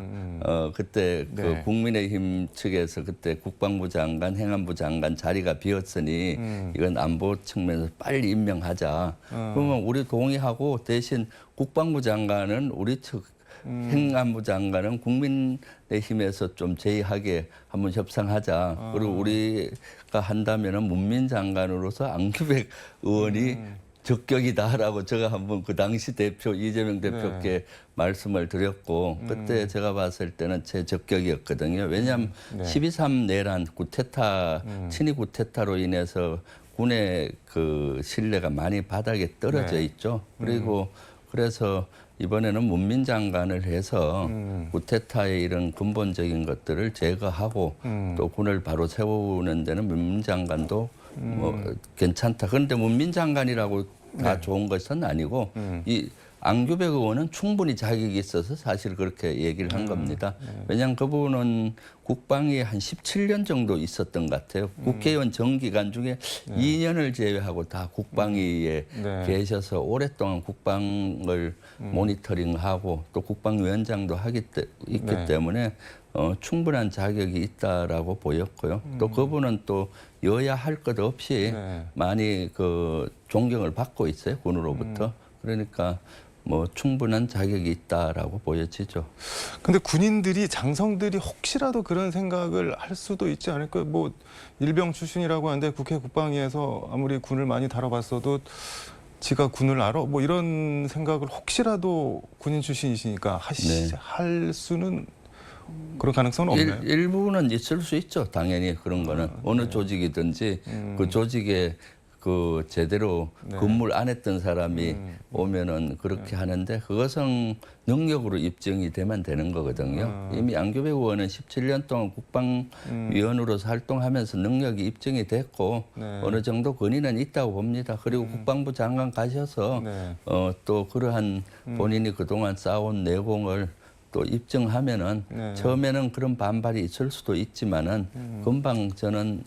그때 그 네. 국민의힘 측에서 그때 국방부 장관, 행안부 장관 자리가 비었으니 이건 안보 측면에서 빨리 임명하자. 그러면 우리 동의하고 대신 국방부 장관은 우리 측 행안부 장관은 국민의힘에서 좀 제의하게 한번 협상하자. 그리고 우리가 한다면은 문민 장관으로서 안규백 의원이 적격이다라고 제가 한번 그 당시 대표 이재명 대표께 말씀을 드렸고 그때 제가 봤을 때는 제 적격이었거든요. 왜냐하면 12.3 내란 구테타 친위 구테타로 인해서 군의 그 신뢰가 많이 바닥에 떨어져 있죠. 그리고 그래서 이번에는 문민 장관을 해서 구테타의 이런 근본적인 것들을 제거하고 또 군을 바로 세우는 데는 문민 장관도 뭐 괜찮다. 그런데 문민 장관이라고 다 좋은 것은 아니고 이 안규백 의원은 충분히 자격이 있어서 사실 그렇게 얘기를 한 겁니다. 왜냐하면 그분은 국방에 한 17년 정도 있었던 것 같아요. 국회의원 정기간 중에 2년을 제외하고 다 국방위에 계셔서 오랫동안 국방을 모니터링하고 또 국방위원장도 있기 때문에 충분한 자격이 있다라고 보였고요. 또 그분은 또 여야 할 것 없이 많이 그 존경을 받고 있어요, 군으로부터. 그러니까 뭐 충분한 자격이 있다라고 보여지죠. 근데 군인들이 장성들이 혹시라도 그런 생각을 할 수도 있지 않을까요? 뭐 일병 출신이라고 하는데 국회 국방위에서 아무리 군을 많이 다뤄봤어도 지가 군을 알아? 뭐 이런 생각을 혹시라도 군인 출신이시니까 할 수는 그런 가능성은 없나요? 일부는 있을 수 있죠. 당연히 그런 거는 어느 조직이든지 그 조직에 그 제대로 근무를 안 했던 사람이 오면은 그렇게 하는데 그것은 능력으로 입증이 되면 되는 거거든요. 이미 안규백 의원은 17년 동안 국방위원으로서 활동하면서 능력이 입증이 됐고 어느 정도 권위는 있다고 봅니다. 그리고 국방부 장관 가셔서 또 그러한 본인이 그동안 쌓아온 내공을 또 입증하면은 처음에는 그런 반발이 있을 수도 있지만은 금방 저는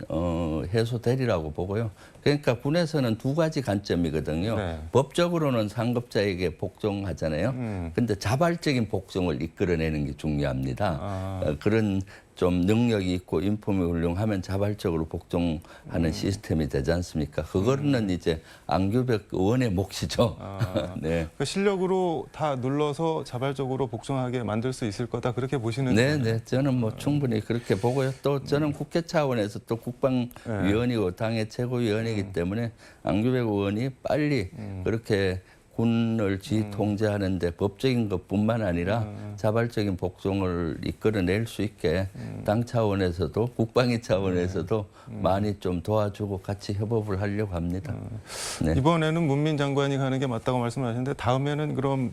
해소되리라고 보고요. 그러니까 군에서는 두 가지 관점이거든요. 법적으로는 상급자에게 복종하잖아요. 근데 자발적인 복종을 이끌어내는 게 중요합니다. 그런 좀 능력이 있고 인품이 훌륭하면 자발적으로 복종하는 시스템이 되지 않습니까? 그거는 이제 안규백 의원의 몫이죠. 네. 그 실력으로 다 눌러서 자발적으로 복종하게 만들 수 있을 거다 그렇게 보시는 네, 거예요? 네, 저는 뭐 충분히 그렇게 보고요. 또 저는 국회 차원에서 또 국방위원이고 당의 최고위원이기 때문에 안규백 의원이 빨리 그렇게 군을 통제하는데 법적인 것뿐만 아니라 자발적인 복종을 이끌어낼 수 있게 당 차원에서도 국방위 차원에서도 많이 좀 도와주고 같이 협업을 하려고 합니다. 네. 이번에는 문민 장관이 가는 게 맞다고 말씀하셨는데 다음에는 그럼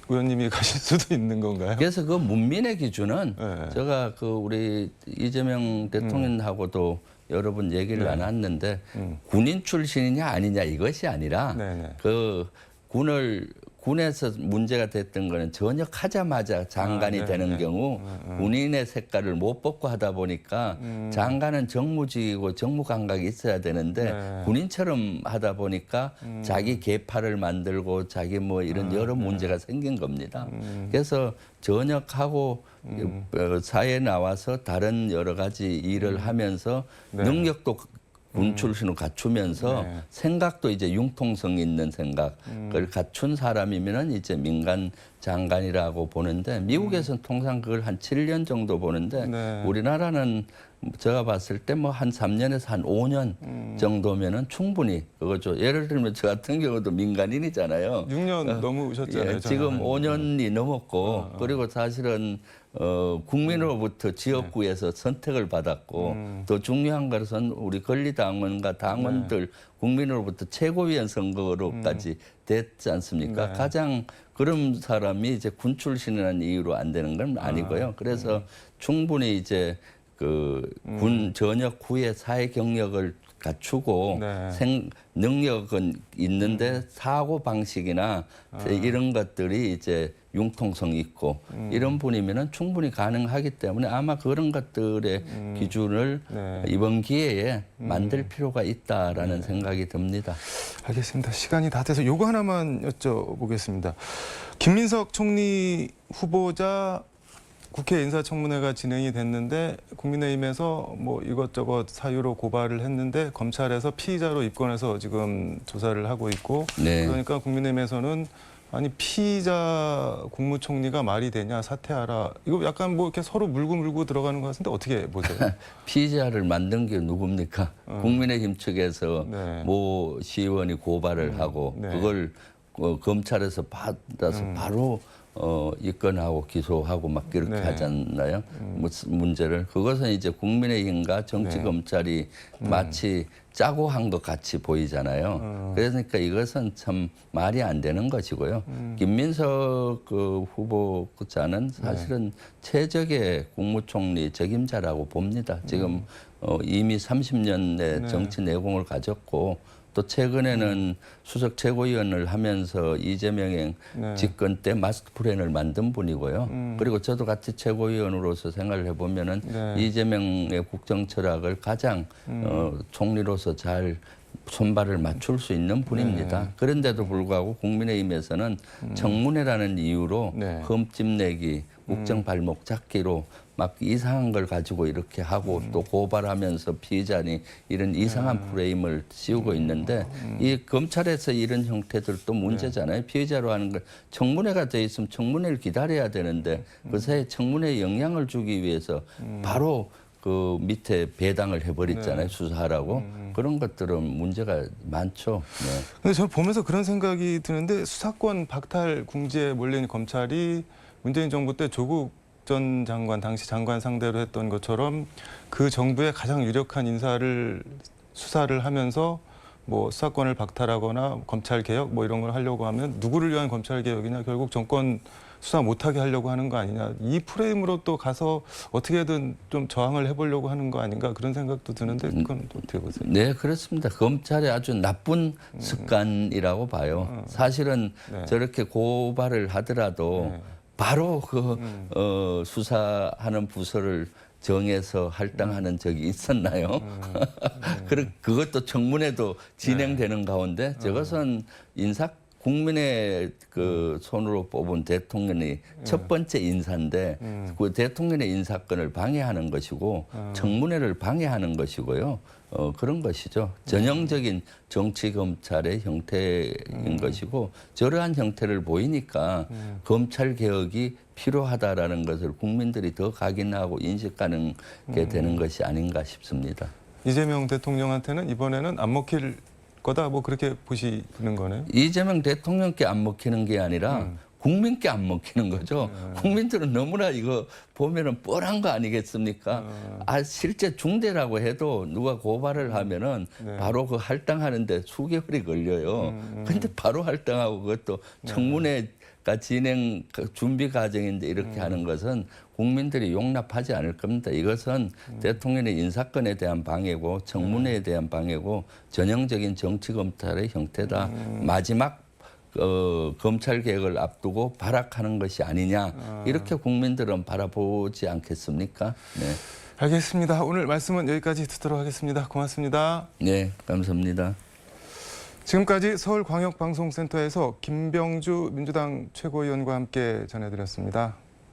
의원님이 가실 수도 있는 건가요? 그래서 그 문민의 기준은 제가 그 우리 이재명 대통령하고도 여러 번 얘기를 나눴는데 군인 출신이냐 아니냐 이것이 아니라 그 군에서 문제가 됐던 거는 전역하자마자 장관이 되는 경우 군인의 색깔을 못 벗고 하다 보니까 장관은 정무직이고 정무 감각이 있어야 되는데 군인처럼 하다 보니까 자기 계파를 만들고 자기 뭐 이런 여러 문제가 생긴 겁니다. 그래서 전역하고 사회에 나와서 다른 여러 가지 일을 하면서 능력도 군 출신을 갖추면서 생각도 이제 융통성 있는 생각을 갖춘 사람이면은 이제 민간 장관이라고 보는데 미국에서는 통상 그걸 한 7년 정도 보는데 우리나라는 제가 봤을 때 뭐 한 3년에서 한 5년 정도면은 충분히 그거죠. 예를 들면 저 같은 경우도 민간인이잖아요. 6년 넘으셨잖아요. 예, 지금 5년이 넘었고 그리고 사실은 국민으로부터 지역구에서 선택을 받았고 더 중요한 것은 우리 권리당원과 당원들 국민으로부터 최고위원 선거로까지 됐지 않습니까? 가장 그런 사람이 이제 군 출신이라는 이유로 안 되는 건 아니고요. 그래서 충분히 이제 그 군 전역 후에 사회 경력을 갖추고 능력은 있는데 사고 방식이나 이런 것들이 이제 융통성 있고 이런 분이면은 충분히 가능하기 때문에 아마 그런 것들의 기준을 이번 기회에 만들 필요가 있다라는 생각이 듭니다. 알겠습니다. 시간이 다 돼서 요거 하나만 여쭤보겠습니다. 김민석 총리 후보자 국회 인사청문회가 진행이 됐는데 국민의힘에서 뭐 이것저것 사유로 고발을 했는데 검찰에서 피의자로 입건해서 지금 조사를 하고 있고 그러니까 국민의힘에서는 아니 피의자 국무총리가 말이 되냐 사퇴하라 이거 약간 뭐 이렇게 서로 물고 들어가는 것 같은데 어떻게 보세요? 피의자를 만든 게 누굽니까? 국민의힘 측에서 모 시의원이 고발을 하고 그걸 검찰에서 받아서 바로 입건하고 기소하고 막 그렇게 하잖아요. 문제를. 그것은 이제 국민의힘과 정치검찰이 마치 짜고 한 것 같이 보이잖아요. 그러니까 이것은 참 말이 안 되는 것이고요. 김민석 그 후보자는 사실은 최적의 국무총리 책임자라고 봅니다. 지금 이미 30년의 정치 내공을 가졌고 또 최근에는 수석 최고위원을 하면서 이재명의 집권 때 마스터 플랜을 만든 분이고요. 그리고 저도 같이 최고위원으로서 생각을 해보면은 이재명의 국정 철학을 가장 총리로서 잘 손발을 맞출 수 있는 분입니다. 그런데도 불구하고 국민의힘에서는 청문회라는 이유로 흠집 내기, 국정 발목 잡기로 막 이상한 걸 가지고 이렇게 하고 또 고발하면서 피의자니 이런 이상한 프레임을 씌우고 있는데 이 검찰에서 이런 형태들도 문제잖아요. 피의자로 하는 걸 청문회가 돼 있으면 청문회를 기다려야 되는데 그 사이에 청문회에 영향을 주기 위해서 바로 그 밑에 배당을 해버렸잖아요. 수사하라고. 그런 것들은 문제가 많죠. 근데 저는 보면서 그런 생각이 드는데 수사권 박탈 궁지에 몰린 검찰이 문재인 정부 때 조국 전 장관, 당시 장관 상대로 했던 것처럼 그 정부의 가장 유력한 인사를 수사를 하면서 뭐 수사권을 박탈하거나 검찰 개혁 뭐 이런 걸 하려고 하면 누구를 위한 검찰 개혁이냐 결국 정권 수사 못하게 하려고 하는 거 아니냐 이 프레임으로 또 가서 어떻게든 좀 저항을 해보려고 하는 거 아닌가 그런 생각도 드는데 그건 어떻게 보세요? 네, 그렇습니다. 검찰의 아주 나쁜 습관이라고 봐요. 사실은 저렇게 고발을 하더라도 바로 그 수사하는 부서를 정해서 할당하는 적이 있었나요? 그것도 청문회도 진행되는 가운데 저것은 국민의 그 손으로 뽑은 대통령이 첫 번째 인사인데 그 대통령의 인사권을 방해하는 것이고 청문회를 방해하는 것이고요. 그런 것이죠. 전형적인 정치검찰의 형태인 것이고 저러한 형태를 보이니까 검찰개혁이 필요하다라는 것을 국민들이 더 각인하고 인식하는 게 되는 것이 아닌가 싶습니다. 이재명 대통령한테는 이번에는 안 먹힐 거다 뭐 그렇게 보시는 거네요? 이재명 대통령께 안 먹히는 게 아니라 국민께 안 먹히는 거죠. 국민들은 너무나 이거 보면은 뻔한 거 아니겠습니까? 실제 중대라고 해도 누가 고발을 하면은 바로 그 할당하는데 수개월이 걸려요. 근데 바로 할당하고 그것도 청문회가 진행 준비 과정인데 이렇게 하는 것은 국민들이 용납하지 않을 겁니다. 이것은 대통령의 인사권에 대한 방해고 청문회에 대한 방해고 전형적인 정치검찰의 형태다. 마지막 검찰 개혁을 앞두고 발악하는 것이 아니냐 이렇게 국민들은 바라보지 않겠습니까? 네. 알겠습니다. 오늘 말씀은 여기까지 듣도록 하겠습니다. 고맙습니다. 네, 감사합니다. 지금까지 서울광역방송센터에서 김병주 민주당 최고위원과 함께 전해드렸습니다.